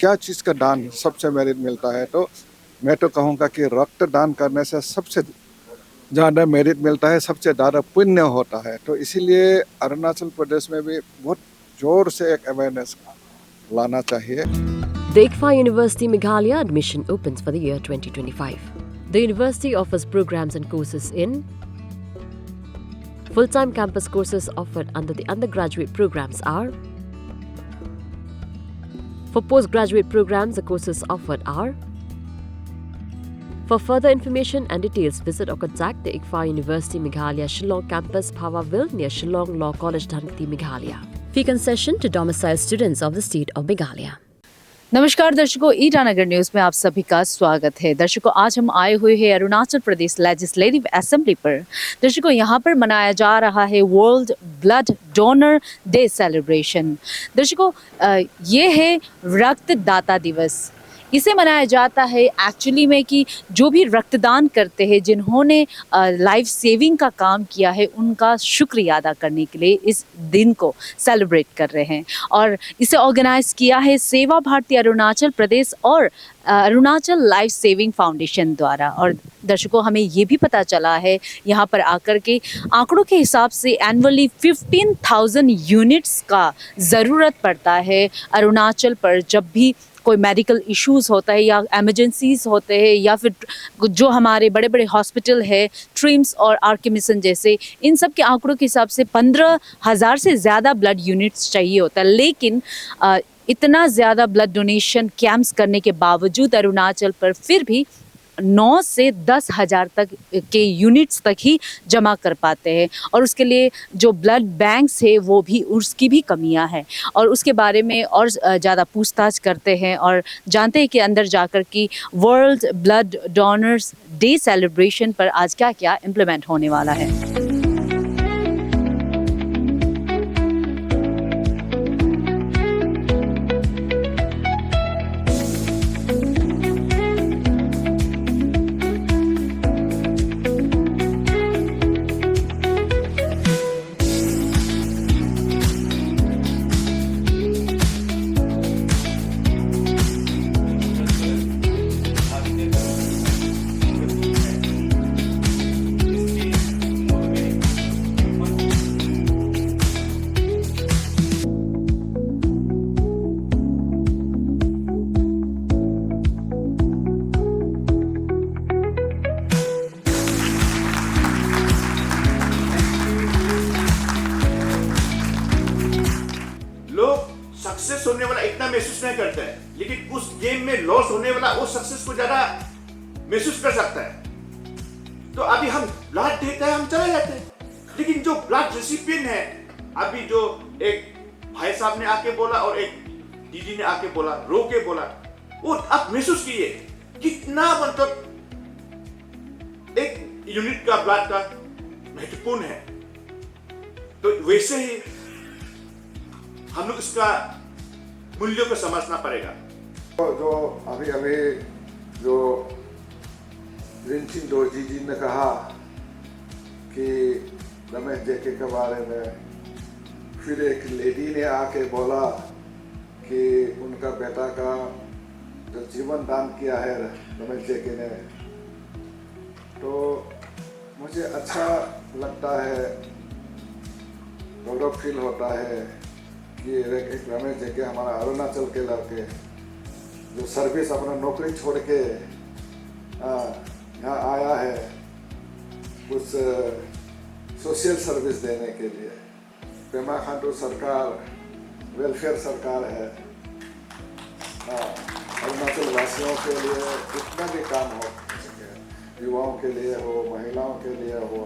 क्या चीज़ का दान सबसे मेरिट मिलता है, तो मैं तो कहूँगा कि रक्त दान करने से सबसे ज़्यादा मेरिट मिलता है, सबसे ज़्यादा पुण्य होता है। तो इसीलिए अरुणाचल प्रदेश में भी बहुत ज़ोर से एक अवेयरनेस लाना चाहिए। The ICFA University Meghalaya admission opens for the year 2025. The university offers programs and courses in full-time campus courses offered under the undergraduate programs are. For postgraduate programs, the courses offered are. For further information and details, visit or contact the ICFA University Meghalaya Shillong campus, Powaville, near Shillong Law College, Dhanti, Meghalaya. Fee concession to domiciled students of the state of Meghalaya. नमस्कार दर्शकों, Itanagar news में आप सभी का स्वागत है। दर्शकों, आज हम आए हुए हैं अरुणाचल प्रदेश लेजिस्लेटिव असेंबली पर। दर्शकों, यहाँ पर मनाया जा रहा है world blood donor day celebration. दर्शकों, ये है रक्तदाता दिवस। इसे मनाया जाता है एक्चुअली में कि जो भी रक्तदान करते हैं, जिन्होंने लाइफ सेविंग का काम किया है, उनका शुक्रिया अदा करने के लिए इस दिन को सेलिब्रेट कर रहे हैं। और इसे ऑर्गेनाइज किया है सेवा भारती अरुणाचल प्रदेश और अरुणाचल लाइफ सेविंग फाउंडेशन द्वारा। और दर्शकों, हमें ये भी पता चला है यहाँ पर आकर के आंकड़ों के हिसाब से एनुअली 15,000 यूनिट्स का ज़रूरत पड़ता है अरुणाचल पर, जब भी कोई मेडिकल इश्यूज़ होता है या एमरजेंसीज होते हैं, या फिर जो हमारे बड़े बड़े हॉस्पिटल है ट्रिम्स और आर.के. मिशन जैसे, इन सब के आंकड़ों के हिसाब से 15,000 से ज़्यादा ब्लड यूनिट्स चाहिए होता है। लेकिन इतना ज़्यादा ब्लड डोनेशन कैंप्स करने के बावजूद अरुणाचल पर फिर भी 9 से 10,000 तक के यूनिट्स तक ही जमा कर पाते हैं। और उसके लिए जो ब्लड बैंक्स है वो भी, उसकी भी कमियां हैं। और उसके बारे में और ज़्यादा पूछताछ करते हैं और जानते हैं कि अंदर जाकर कि world blood donors day celebration पर आज क्या क्या इम्प्लीमेंट होने वाला है। सक्सेस होने वाला इतना महसूस नहीं करता है, लेकिन उस गेम में लॉस होने वाला वो सक्सेस को ज्यादा महसूस कर सकता है। तो अभी हम ब्लड देते हैं, हम चले जाते हैं, लेकिन जो ब्लड रेसिपिएंट है, अभी जो एक भाई साहब ने आके बोला और एक दीदी ने आके बोला, रो के बोला, वो आप महसूस कीजिए कितना मतलब एक यूनिट का ब्लड का महत्वपूर्ण है। तो वैसे ही हम लोग इसका मूल्यों को समझना पड़ेगा। तो जो अभी जो रिंचिन डोजी जी ने कहा कि रमेश जेके के बारे में, फिर एक लेडी ने आके बोला कि उनका बेटा का जो जीवन दान किया है रमेश जेके ने, तो मुझे अच्छा लगता है, गौरव फील होता है कि एक रमेश जेके हमारा अरुणाचल के लड़के जो सर्विस अपना नौकरी छोड़ के यहाँ आया है कुछ सोशल सर्विस देने के लिए। पेमा खांडू सरकार वेलफेयर सरकार है, अरुणाचल वासियों के लिए जितना भी काम हो सके, युवाओं के लिए हो, महिलाओं के लिए हो,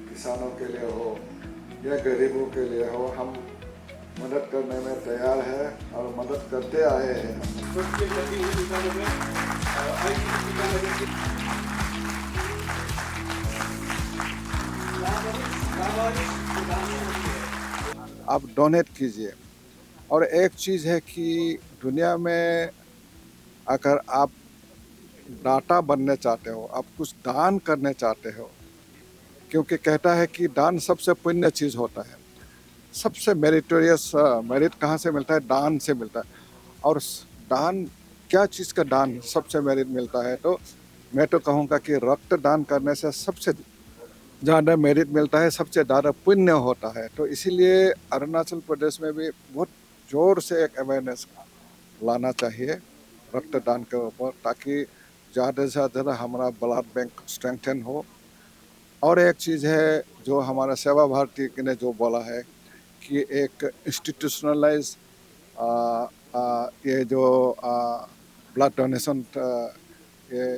किसानों के लिए हो या गरीबों के लिए हो, हम मदद करने में तैयार है और मदद करते आए हैं। आप डोनेट कीजिए। और एक चीज़ है कि दुनिया में अगर आप दाता बनने चाहते हो, आप कुछ दान करने चाहते हो, क्योंकि कहता है कि दान सबसे पुण्य चीज़ होता है, सबसे मेरिटोरियस मेरिट कहाँ से मिलता है? दान से मिलता है। और दान, क्या चीज़ का दान सबसे मेरिट मिलता है, तो मैं तो कहूँगा कि रक्त दान करने से सबसे ज़्यादा मेरिट मिलता है, सबसे ज़्यादा पुण्य होता है। तो इसीलिए अरुणाचल प्रदेश में भी बहुत ज़ोर से एक अवेयरनेस लाना चाहिए रक्तदान के ऊपर, ताकि ज़्यादा से ज़्यादा हमारा ब्लड बैंक स्ट्रेंथन हो। और एक चीज़ है जो हमारा सेवा भारती ने जो बोला है कि एक इंस्टीट्यूशनलाइज ये जो ब्लड डोनेशन ये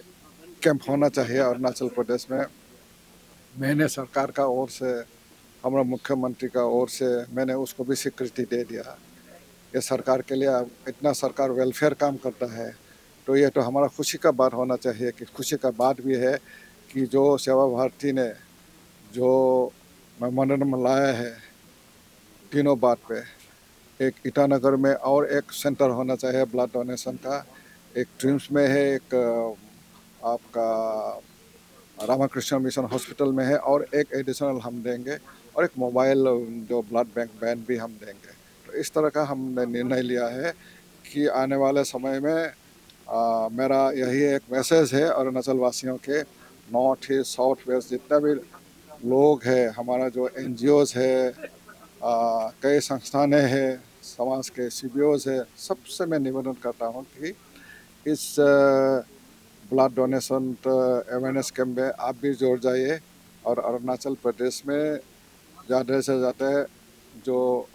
कैंप होना चाहिए अरुणाचल प्रदेश में। मैंने सरकार का ओर से, हमारा मुख्यमंत्री का ओर से मैंने उसको भी स्वीकृति दे दिया। ये सरकार के लिए इतना सरकार वेलफेयर काम करता है, तो ये तो हमारा खुशी का बात होना चाहिए। कि खुशी का बात भी है कि जो सेवा भारती ने जो मेमोरेंडम लाया है तीनों बात पे, एक ईटानगर में और एक सेंटर होना चाहिए ब्लड डोनेशन का, एक ट्रिम्स में है, एक आपका रामाकृष्ण मिशन हॉस्पिटल में है, और एक एडिशनल हम देंगे, और एक मोबाइल जो ब्लड बैंक वैन भी हम देंगे। तो इस तरह का हमने निर्णय लिया है कि आने वाले समय में मेरा यही एक मैसेज है अरुणाचल वासियों के, नॉर्थ ईस्ट साउथ वेस्ट जितना भी लोग हैं, हमारा जो NGOs है, कई संस्थानें हैं, समाज के CBOs है, सबसे मैं निवेदन करता हूँ कि इस ब्लड डोनेशन अवेयरनेस कैंप में आप भी जोड़ जाइए, और अरुणाचल प्रदेश में ज़्यादा से ज़्यादा जो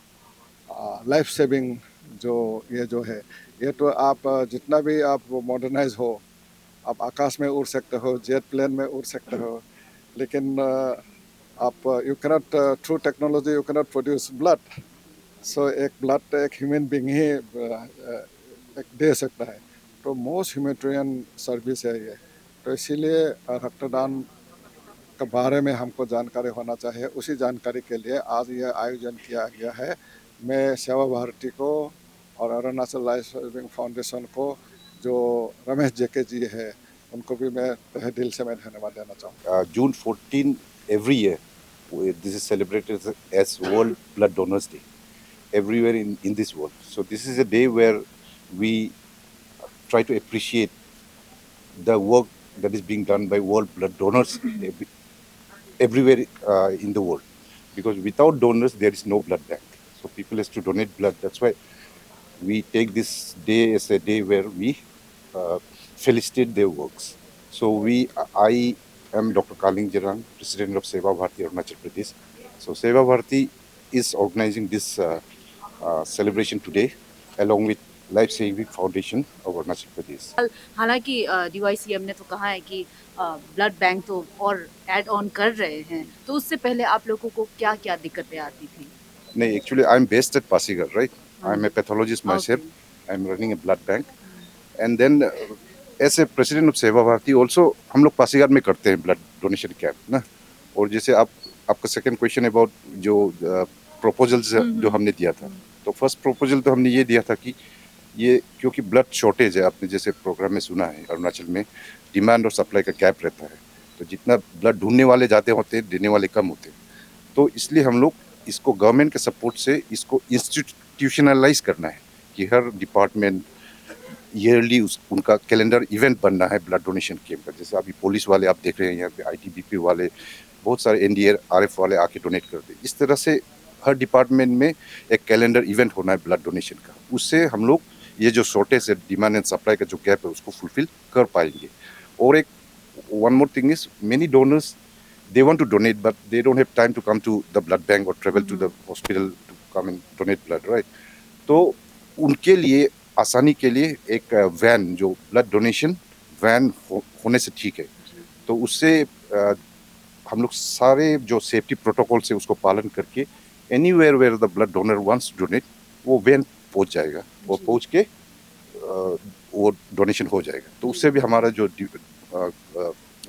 लाइफ सेविंग जो ये जो है, ये तो आप जितना भी आप मॉडर्नाइज हो, आप आकाश में उड़ सकते हो, जेट प्लेन में उड़ सकते हो, लेकिन आप you cannot through technology you cannot produce blood. So एक ब्लड एक ह्यूमन बीइंग ही एक दे सकता है। तो मोस्ट ह्यूमैनिटेरियन सर्विस है ये। तो इसीलिए रक्तदान के बारे में हमको जानकारी होना चाहिए। उसी जानकारी के लिए आज यह आयोजन किया गया है। मैं सेवा भारती को और अरुणाचल लाइफ सेविंग फाउंडेशन को, जो रमेश जेके जी है, उनको भी मैं तहे दिल से मैं धन्यवाद देना चाहूँगा। June 14 every year, this is celebrated as World Blood Donors Day everywhere in this world. So this is a day where we try to appreciate the work that is being done by world blood donors everywhere in the world. Because without donors, there is no blood bank. So people has to donate blood. That's why we take this day as a day where we felicitate their works. So I am Dr. Kaling Jirang, President of Seva Bharati Arunachal Pradesh. So Seva Bharati is organizing this celebration today along with Life Saving Foundation of Arunachal Pradesh. हालांकि DYCM ने तो कहा है कि blood bank तो और add on कर रहे हैं, तो उससे पहले आप लोगों को क्या क्या दिक्कतें आती थी? नहीं, actually I'm based at Pasigar, right? I'm a pathologist myself. I'm running a blood bank. And then as a president of Seva Bharati also हम लोग पासीघाट में करते हैं ब्लड डोनेशन कैंप ना। और जैसे आपका सेकंड क्वेश्चन अबाउट जो प्रपोजल्स जो हमने दिया था, तो फर्स्ट प्रपोजल तो हमने ये दिया था कि ये क्योंकि ब्लड शॉर्टेज है, आपने जैसे प्रोग्राम में सुना है, अरुणाचल में डिमांड और सप्लाई का गैप रहता है, तो जितना ब्लड ढूंढने वाले ज़्यादा होते हैं, देने वाले कम होते हैं। तो इसलिए हम लोग इसको गवर्नमेंट के सपोर्ट से इसको इंस्टीट्यूशनलाइज करना है कि हर डिपार्टमेंट ईयरली उनका कैलेंडर इवेंट बनना है ब्लड डोनेशन कैंप का। जैसे अभी पुलिस वाले आप देख रहे हैं यहाँ पे, ITBP वाले, बहुत सारे NDRF वाले आके डोनेट करते हैं। इस तरह से हर डिपार्टमेंट में एक कैलेंडर इवेंट होना है ब्लड डोनेशन का। उससे हम लोग ये जो शॉर्टेज है, डिमांड एंड सप्लाई का जो गैप है, उसको फुलफिल कर पाएंगे। और एक one more thing is, many donors they want to donate but they don't have time to come to the blood bank or travel to the hospital to come and donate blood, right? तो उनके लिए आसानी के लिए एक van, जो blood donation van होने से ठीक है। तो उससे हम लोग सारे जो सेफ्टी प्रोटोकॉल से उसको पालन करके anywhere where the blood donor wants to donate, वो वैन पहुंच जाएगा, वो पहुंच के वो डोनेशन हो जाएगा। तो उससे भी हमारा जो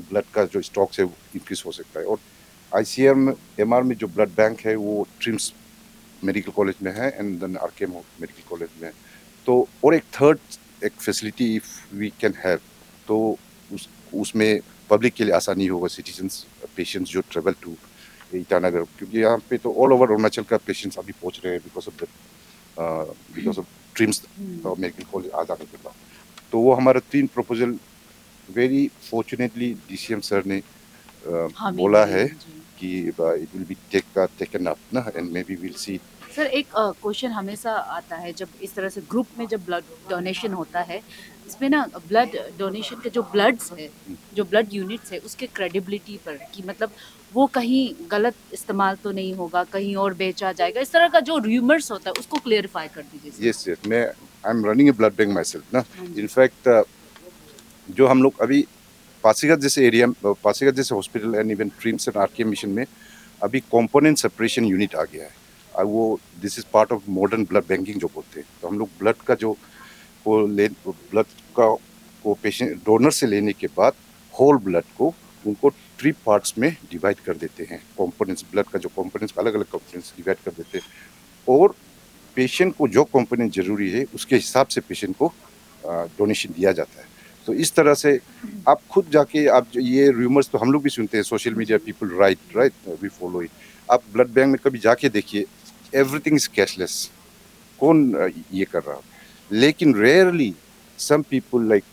ब्लड का जो स्टॉक है वो इंक्रीज हो सकता है। और ICMR में जो ब्लड बैंक है वो ट्रिम्स मेडिकल कॉलेज में है and then RKM medical college में है। तो और एक थर्ड एक facility if we can have, तो उसमें पब्लिक के लिए आसानी होगा, सिटीजन्स पेशेंट्स जो ट्रेवल टू ईटानगर, क्योंकि यहाँ पे तो ऑल ओवर अरुणाचल का पेशेंट्स अभी पहुँच रहे हैं because of TRIMS medical college आ जाने के बाद। तो वो हमारा 3 proposal very fortunately DCM sir ने हामी बोला दिए, है जी। कि it will be taken up ना, and maybe will see. Sir एक क्वेश्चन हमेशा आता है जब इस तरह से ग्रुप में जब ब्लड डोनेशन होता है, इसमें ना ब्लड डोनेशन के जो ब्लड्स है, जो ब्लड यूनिट्स है, उसके क्रेडिबिलिटी पर कि मतलब वो कहीं गलत इस्तेमाल तो नहीं होगा, कहीं और बेचा जाएगा, इस तरह का जो र्यूमर्स होता है उसको क्लियरिफाई कर दीजिए सर। यस यस, मैं I am running A blood bank my self ना। हाँ जी। इनफैक्ट जो हम लोग अभी पासीघाट जैसे एरिया, पासीघाट जैसे hospital and even TRIMS and RKM mission में अभी कंपोनेंट सेपरेशन यूनिट आ गया है। और वो this is part of modern blood banking जो बोलते हैं। तो हम लोग ब्लड का जो ब्लड का को पेशेंट डोनर से लेने के बाद होल ब्लड को उनको 3 पार्ट्स में डिवाइड कर देते हैं। कंपोनेंट्स, ब्लड का जो कंपोनेंट्स, अलग अलग कंपोनेंट्स डिवाइड कर देते हैं, और पेशेंट को जो कंपोनेंट जरूरी है उसके हिसाब से पेशेंट को डोनेशन दिया जाता है। तो इस तरह से आप खुद जाके आप ये र्यूमर्स तो हम लोग भी सुनते हैं, social media people right we follow it. आप ब्लड बैंक में कभी जाके देखिए, एवरीथिंग इज कैशलेस। कौन ये कर रहा है? लेकिन rarely some people like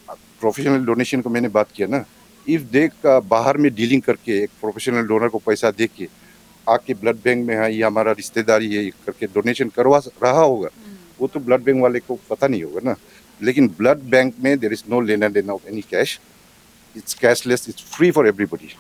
professional donation को मैंने बात किया ना, इफ दे बाहर में डीलिंग करके एक प्रोफेशनल डोनर को पैसा दे के आके ब्लड बैंक में है, ये हमारा रिश्तेदारी है करके डोनेशन करवा रहा होगा, वो तो ब्लड बैंक वाले को पता नहीं होगा ना। लेकिन ब्लड बैंक में देयर इज नो लेना देना of any cash, it's cashless, it's free for everybody.